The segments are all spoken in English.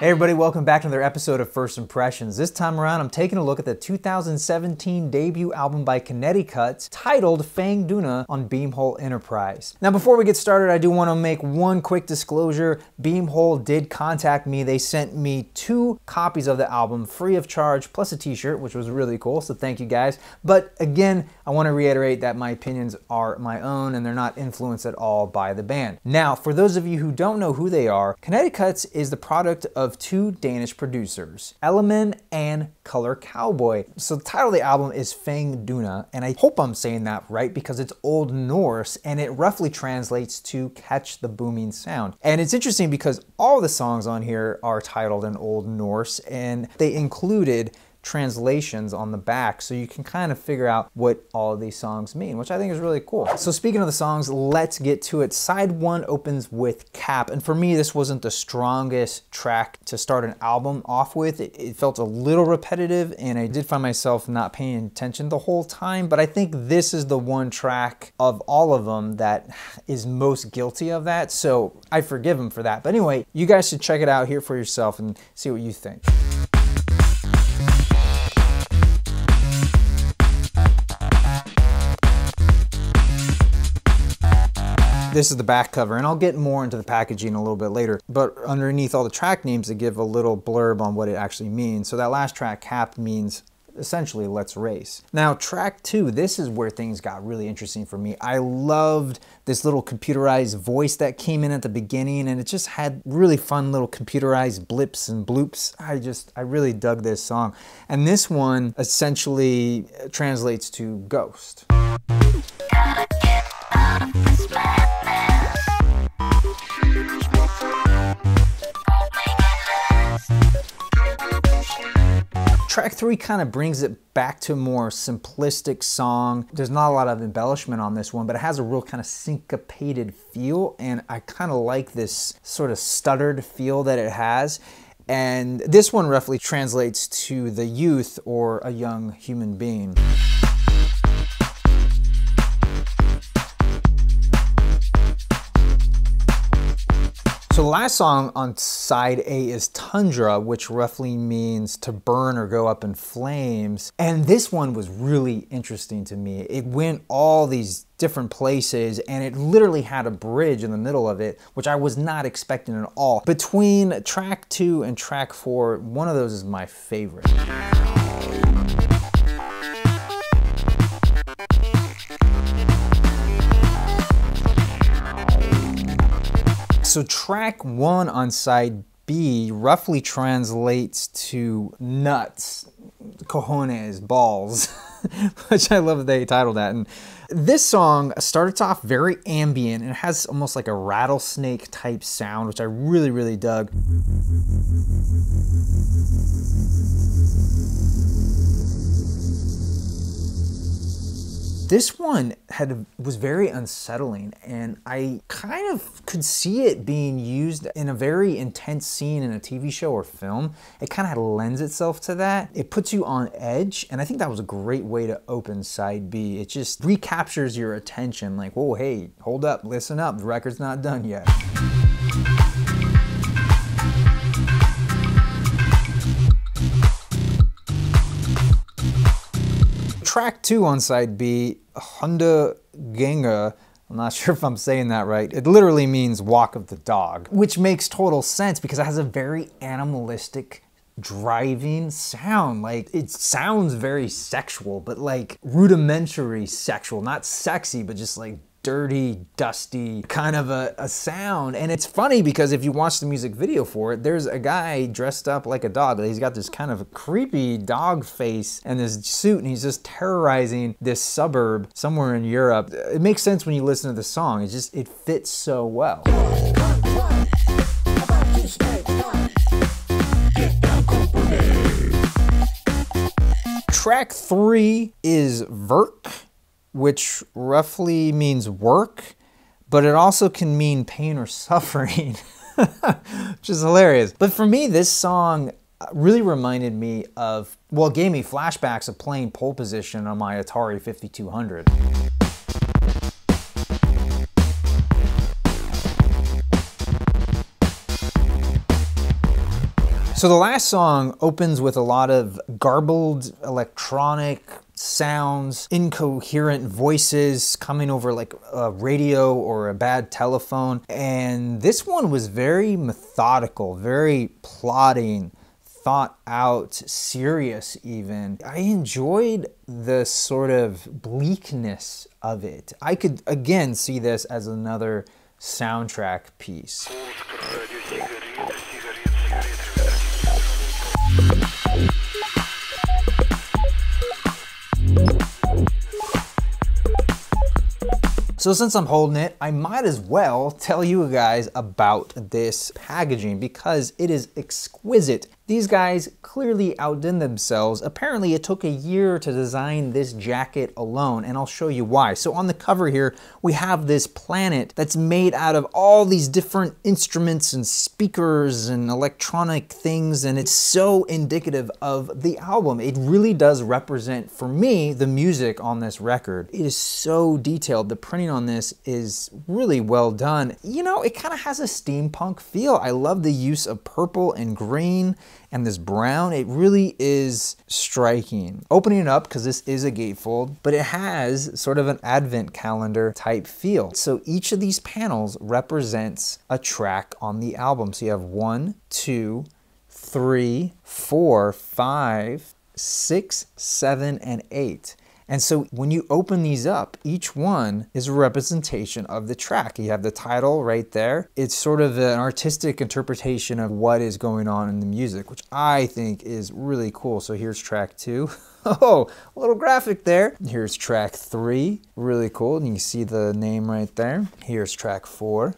Hey everybody, welcome back to another episode of First Impressions. This time around, I'm taking a look at the 2017 debut album by ConnectieCuts titled Fang Duna on Beamhole Interprize. Now before we get started, I do want to make one quick disclosure. Beamhole did contact me. They sent me 2 copies of the album free of charge, plus a t-shirt, which was really cool, so thank you guys. But again, I want to reiterate that my opinions are my own and they're not influenced at all by the band. Now, for those of you who don't know who they are, ConnectieCuts is the product of 2 Danish producers, Element and Color Cowboy. So the title of the album is Fang Duna, and I hope I'm saying that right because it's Old Norse and it roughly translates to catch the booming sound. And it's interesting because all the songs on here are titled in Old Norse and they included translations on the back so you can kind of figure out what all of these songs mean, which I think is really cool. So speaking of the songs, let's get to it. Side 1 opens with Cap, and for me this wasn't the strongest track to start an album off with. It felt a little repetitive and I did find myself not paying attention the whole time, but I think this is the one track of all of them that is most guilty of that, so I forgive him for that. But anyway, you guys should check it out here for yourself and see what you think. This is the back cover, and I'll get more into the packaging a little bit later, but underneath all the track names, they give a little blurb on what it actually means. So that last track, Cap, means essentially let's race. Now track 2, this is where things got really interesting for me. I loved this little computerized voice that came in at the beginning, and it just had really fun little computerized blips and bloops. I really dug this song. And this one essentially translates to ghost. Track 3 kind of brings it back to a more simplistic song. There's not a lot of embellishment on this one, but it has a real kind of syncopated feel, and I kind of like this sort of stuttered feel that it has. And this one roughly translates to the youth or a young human being. So the last song on side A is Tundra, which roughly means to burn or go up in flames. And this one was really interesting to me. It went all these different places and it literally had a bridge in the middle of it, which I was not expecting at all. Between track 2 and track 4, one of those is my favorite. So track 1 on side B roughly translates to nuts, cojones, balls, which I love that they titled that. And this song starts off very ambient and it has almost like a rattlesnake type sound, which I really, really dug. This one was very unsettling, and I kind of could see it being used in a very intense scene in a TV show or film. It kind of lends itself to that. It puts you on edge, and I think that was a great way to open side B. It just recaptures your attention, like, whoa, hey, hold up, listen up, the record's not done yet. Track 2 on side B, Hunda Ganga, I'm not sure if I'm saying that right. It literally means walk of the dog, which makes total sense because it has a very animalistic driving sound. Like, it sounds very sexual, but like rudimentary sexual, not sexy, but just like dirty, dusty kind of a sound. And it's funny because if you watch the music video for it, there's a guy dressed up like a dog. He's got this kind of creepy dog face and this suit, and he's just terrorizing this suburb somewhere in Europe. It makes sense when you listen to the song. It fits so well. Track 3 is Verk, which roughly means work, but it also can mean pain or suffering, which is hilarious. But for me, this song really reminded me of, well, it gave me flashbacks of playing pole position on my Atari 5200. So the last song opens with a lot of garbled electronic sounds, incoherent voices coming over like a radio or a bad telephone. And this one was very methodical, very plotting, thought out, serious even. I enjoyed the sort of bleakness of it. I could again see this as another soundtrack piece. So since I'm holding it, I might as well tell you guys about this packaging because it is exquisite. These guys clearly outdid themselves. Apparently it took a year to design this jacket alone, and I'll show you why. So on the cover here, we have this planet that's made out of all these different instruments and speakers and electronic things, and it's so indicative of the album. It really does represent, for me, the music on this record. It is so detailed. The printing on this is really well done. You know, it kind of has a steampunk feel. I love the use of purple and green and this brown. It really is striking. Opening it up, because this is a gatefold, but it has sort of an advent calendar type feel. So each of these panels represents a track on the album. So you have 1, 2, 3, 4, 5, 6, 7, and 8. And so when you open these up, each one is a representation of the track. You have the title right there. It's sort of an artistic interpretation of what is going on in the music, which I think is really cool. So here's track 2. Oh, a little graphic there. Here's track 3, really cool. And you can see the name right there. Here's track 4.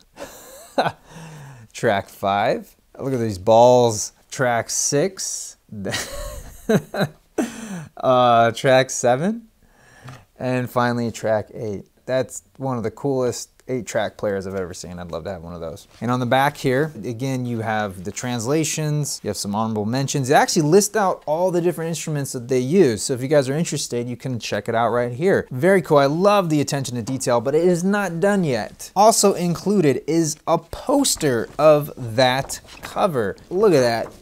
Track 5. Look at these balls. Track 6. Track 7. And finally, track 8. That's one of the coolest 8-track players I've ever seen. I'd love to have one of those. And on the back here, again, you have the translations, you have some honorable mentions. They actually list out all the different instruments that they use. So if you guys are interested, you can check it out right here. Very cool. I love the attention to detail, but it is not done yet. Also included is a poster of that cover. Look at that.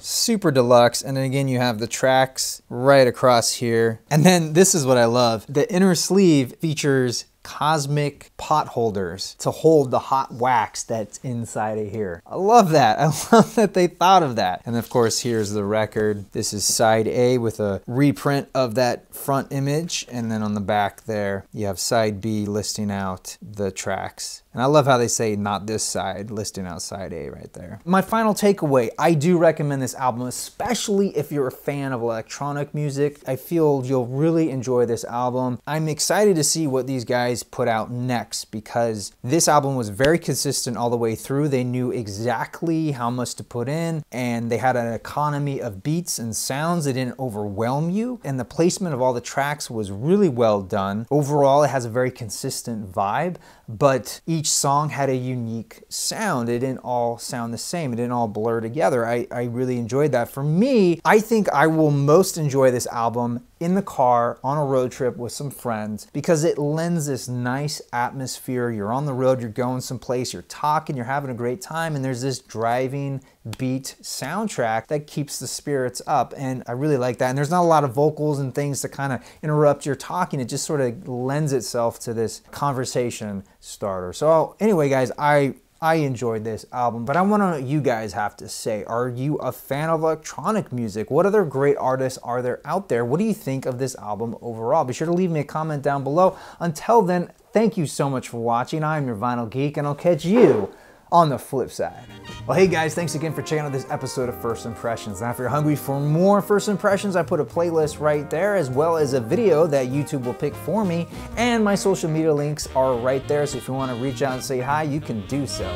Super deluxe, and then again you have the tracks right across here. And then this is what I love. The inner sleeve features cosmic pot holders to hold the hot wax that's inside of here. I love that. I love that they thought of that. And of course, here's the record. This is side A with a reprint of that front image. And then on the back there, you have side B listing out the tracks. And I love how they say not this side, listing out side A right there. My final takeaway, I do recommend this album, especially if you're a fan of electronic music. I feel you'll really enjoy this album. I'm excited to see what these guys put out next because this album was very consistent all the way through. They knew exactly how much to put in, and they had an economy of beats and sounds. They didn't overwhelm you, and the placement of all the tracks was really well done. Overall, it has a very consistent vibe, but each song had a unique sound. It didn't all sound the same. It didn't all blur together. I really enjoyed that. For me, I think I will most enjoy this album in the car on a road trip with some friends because it lends this nice atmosphere. You're on the road, you're going someplace, you're talking, you're having a great time, and there's this driving beat soundtrack that keeps the spirits up, and I really like that. And there's not a lot of vocals and things to kind of interrupt your talking. It just sort of lends itself to this conversation starter. So anyway, guys, I enjoyed this album, but I want to you guys have to say, are you a fan of electronic music? What other great artists are there out there? What do you think of this album overall? Be sure to leave me a comment down below. Until then, thank you so much for watching. I'm your Vinyl Geek, and I'll catch you on the flip side. Well, hey guys, thanks again for checking out this episode of First Impressions. Now, if you're hungry for more First Impressions, I put a playlist right there, as well as a video that YouTube will pick for me, and my social media links are right there, so if you want to reach out and say hi, you can do so.